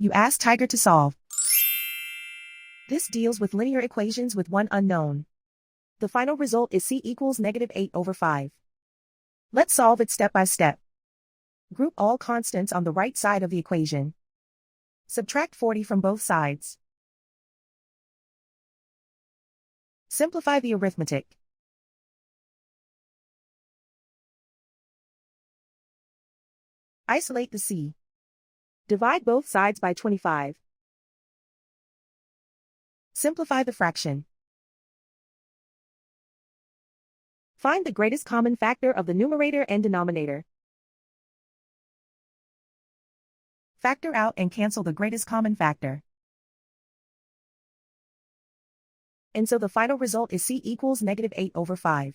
You ask Tiger to solve. This deals with linear equations with one unknown. The final result is c equals -8/5. Let's solve it step by step. Group all constants on the right side of the equation. Subtract 40 from both sides. Simplify the arithmetic. Isolate the c. Divide both sides by 25. Simplify the fraction. Find the greatest common factor of the numerator and denominator. Factor out and cancel the greatest common factor. And so the final result is c equals -8/5.